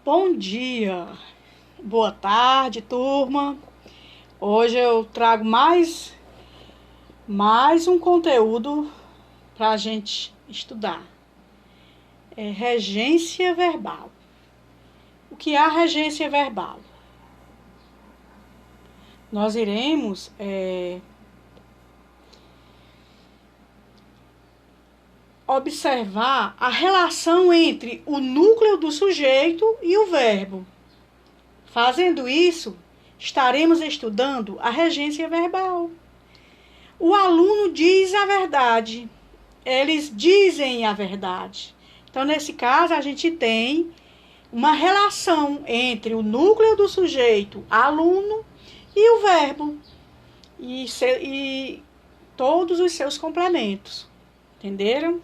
Bom dia, boa tarde, turma. Hoje eu trago mais um conteúdo para a gente estudar. É regência verbal. O que é a regência verbal? Nós iremos observar a relação entre o núcleo do sujeito e o verbo. Fazendo isso, estaremos estudando a regência verbal. O aluno diz a verdade, eles dizem a verdade. Então, nesse caso, a gente tem uma relação entre o núcleo do sujeito, aluno, e o verbo, e todos os seus complementos. Entenderam?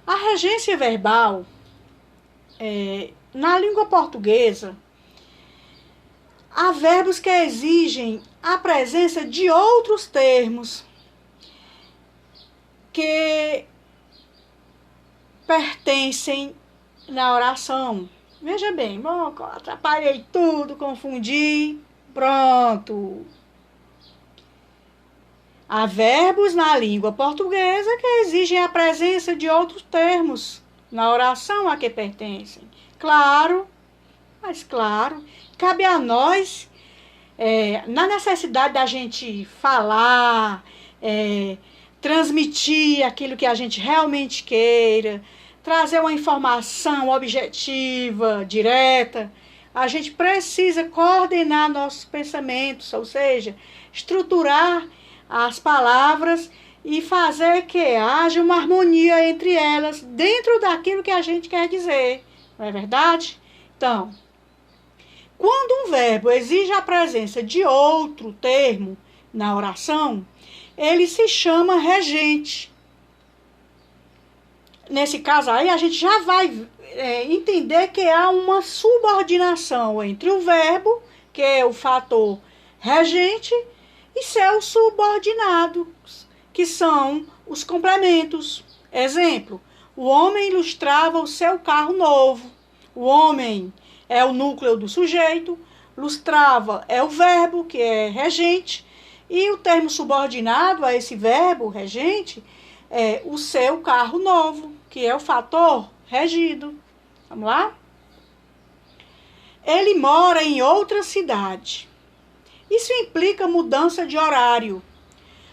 A regência verbal, na língua portuguesa, há verbos que exigem a presença de outros termos que pertencem na oração. Veja bem, atrapalhei tudo, confundi, pronto. Há verbos na língua portuguesa que exigem a presença de outros termos na oração a que pertencem. Claro, mas claro, cabe a nós, na necessidade da gente falar, transmitir aquilo que a gente realmente queira, trazer uma informação objetiva, direta, a gente precisa coordenar nossos pensamentos, ou seja, estruturar as palavras e fazer que haja uma harmonia entre elas dentro daquilo que a gente quer dizer. Não é verdade? Então, quando um verbo exige a presença de outro termo na oração, ele se chama regente. Nesse caso aí, a gente já vai entender que há uma subordinação entre o verbo, que é o fator regente, e seus subordinados, que são os complementos. Exemplo, o homem lustrava o seu carro novo. O homem é o núcleo do sujeito, lustrava é o verbo, que é regente, e o termo subordinado a esse verbo, regente, é o seu carro novo, que é o fator regido. Vamos lá? Ele mora em outra cidade. Isso implica mudança de horário.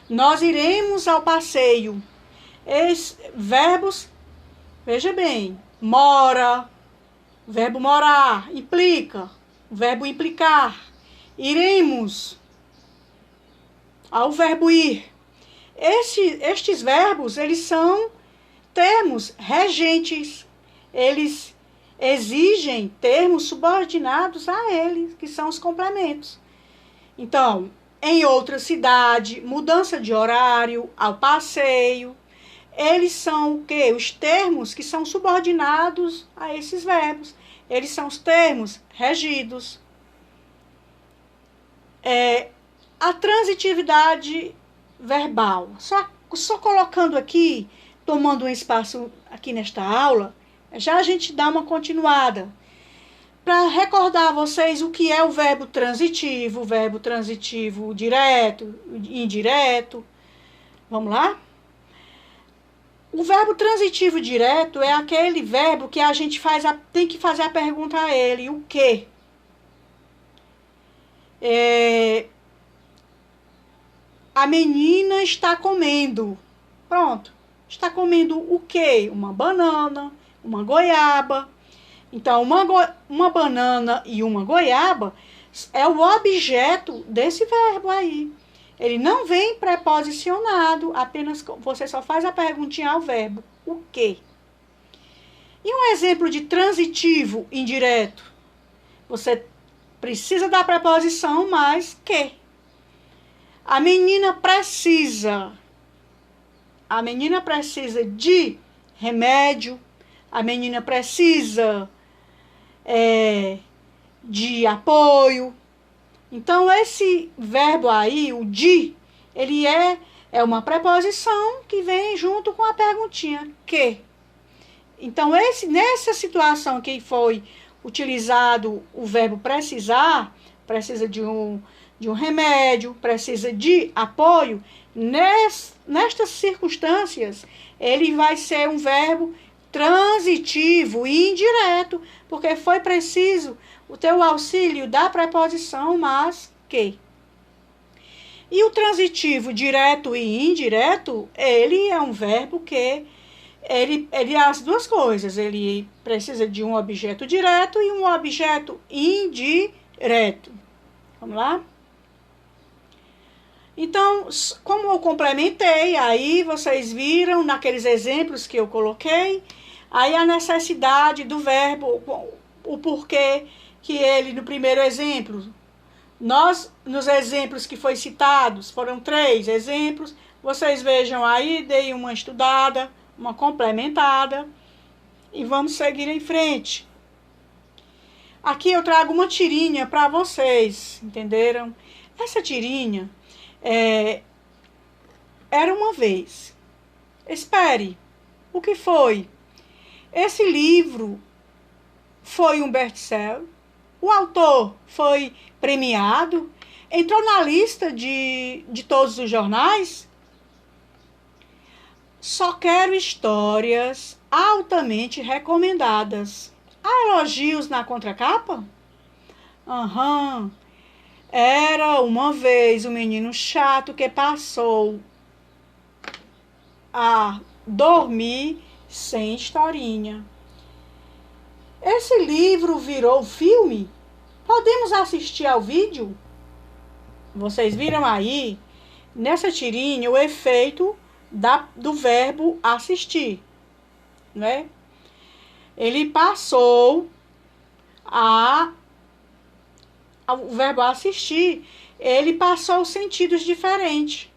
Nós iremos ao passeio. Verbos, veja bem, mora, verbo morar, implica, verbo implicar. Iremos ao verbo ir. Estes verbos, eles são termos regentes. Eles exigem termos subordinados a eles, que são os complementos. Então, em outra cidade, mudança de horário, ao passeio, eles são o quê? Os termos que são subordinados a esses verbos. Eles são os termos regidos. A transitividade verbal. Só colocando aqui, tomando um espaço aqui nesta aula, já a gente dá uma continuada. Para recordar a vocês o que é o verbo transitivo direto, indireto. Vamos lá? O verbo transitivo direto é aquele verbo que a gente tem que fazer a pergunta a ele, o quê? A menina está comendo. Pronto. Está comendo o quê? Uma banana, uma goiaba. Então, uma banana e uma goiaba é o objeto desse verbo aí. Ele não vem preposicionado, apenas você só faz a perguntinha ao verbo. O quê? E um exemplo de transitivo indireto? Você precisa da preposição mais que. A menina precisa de remédio. A menina precisa de apoio. Então, esse verbo aí, o de, ele é uma preposição que vem junto com a perguntinha que. Então, nessa situação que foi utilizado o verbo precisar, precisa de um remédio, precisa de apoio, nestas circunstâncias, ele vai ser um verbo transitivo e indireto, porque foi preciso o teu auxílio da preposição mas que. E o transitivo direto e indireto, ele é um verbo que ele é as duas coisas. Ele precisa de um objeto direto e um objeto indireto. Vamos lá? Então, como eu complementei, aí vocês viram naqueles exemplos que eu coloquei, aí a necessidade do verbo, o porquê que ele, no primeiro exemplo, nos exemplos que foi citados, foram 3 exemplos, vocês vejam aí, dei uma estudada, uma complementada, e vamos seguir em frente. Aqui eu trago uma tirinha para vocês, entenderam? Essa tirinha era uma vez. Espere, o que foi? Esse livro foi um best-seller, o autor foi premiado, entrou na lista de todos os jornais. Só quero histórias altamente recomendadas. Há elogios na contracapa? Aham. Era uma vez um menino chato que passou a dormir sem historinha. Esse livro virou filme? Podemos assistir ao vídeo? Vocês viram aí, nessa tirinha, o efeito do verbo assistir, né? Ele passou o verbo assistir, ele passou sentidos diferentes,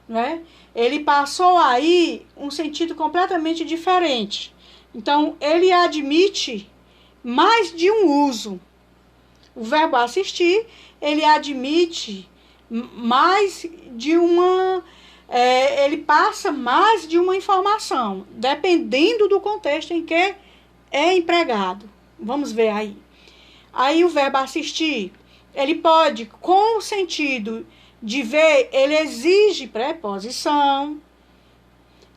né? Ele passou aí um sentido completamente diferente. Então, ele admite mais de um uso. O verbo assistir, ele admite mais de uma... ele passa mais de uma informação, dependendo do contexto em que é empregado. Vamos ver aí. Aí o verbo assistir, ele pode, com o sentido de ver, ele exige preposição.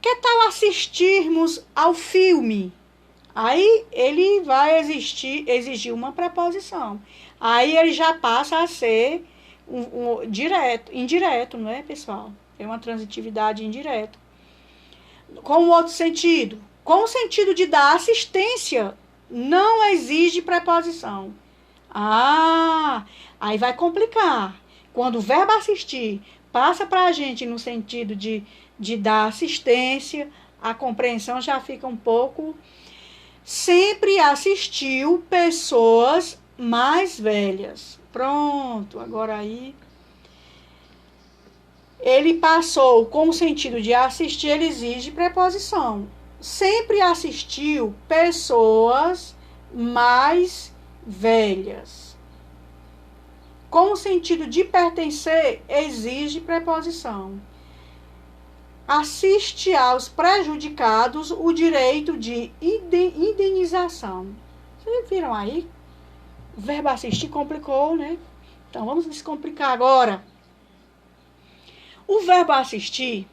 Que tal assistirmos ao filme? Aí ele vai exigir uma preposição. Aí ele já passa a ser indireto, não é, pessoal? É uma transitividade indireta. Com o outro sentido, com o sentido de dar assistência, não exige preposição. Aí vai complicar. Quando o verbo assistir passa para a gente no sentido de dar assistência, a compreensão já fica um pouco... Sempre assistiu pessoas mais velhas. Pronto, agora aí... Ele passou com o sentido de assistir, ele exige preposição. Sempre assistiu pessoas mais velhas. Com o sentido de pertencer, exige preposição. Assiste aos prejudicados o direito de indenização. Vocês viram aí? O verbo assistir complicou, né? Então, vamos descomplicar agora. O verbo assistir,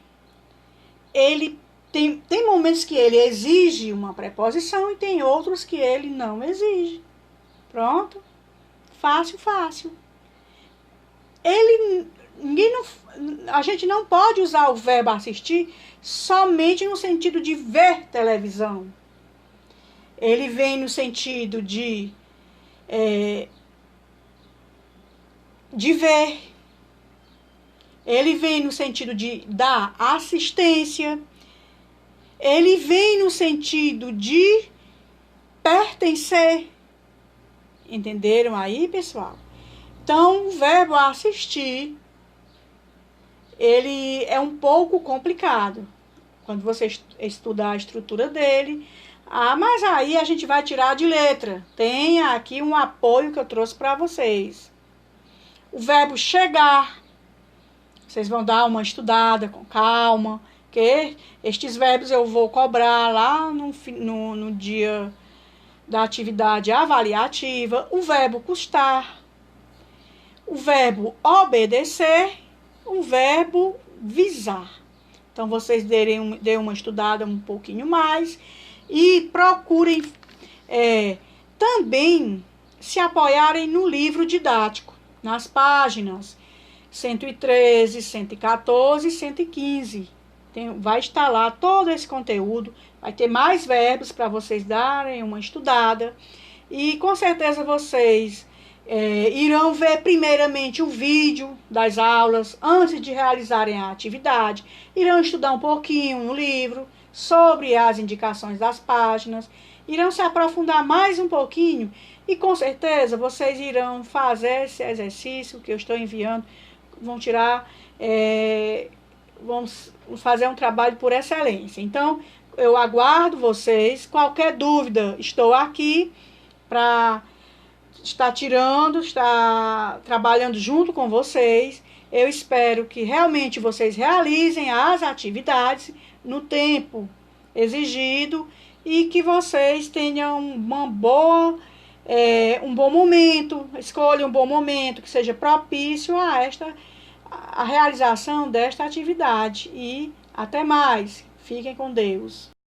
ele tem momentos que ele exige uma preposição e tem outros que ele não exige. Pronto? Fácil, fácil. A gente não pode usar o verbo assistir somente no sentido de ver televisão. Ele vem no sentido de ver. Ele vem no sentido de dar assistência. Ele vem no sentido de pertencer. Entenderam aí, pessoal? Então, o verbo assistir, ele é um pouco complicado quando você estudar a estrutura dele. Mas aí a gente vai tirar de letra. Tem aqui um apoio que eu trouxe para vocês. O verbo chegar, vocês vão dar uma estudada com calma, Porque estes verbos eu vou cobrar lá no dia da atividade avaliativa. O verbo custar, o verbo obedecer, o verbo visar. Então, vocês dêem uma estudada um pouquinho mais e procurem também se apoiarem no livro didático, nas páginas 113, 114 e 115. Vai estar lá todo esse conteúdo, vai ter mais verbos para vocês darem uma estudada e com certeza vocês irão ver primeiramente o vídeo das aulas antes de realizarem a atividade, irão estudar um pouquinho no livro sobre as indicações das páginas, irão se aprofundar mais um pouquinho e com certeza vocês irão fazer esse exercício que eu estou enviando, vão tirar, vamos fazer um trabalho por excelência. Então, eu aguardo vocês. Qualquer dúvida, estou aqui para estar trabalhando junto com vocês. Eu espero que realmente vocês realizem as atividades no tempo exigido e que vocês tenham um bom momento, escolham um bom momento que seja propício a realização desta atividade. E até mais. Fiquem com Deus.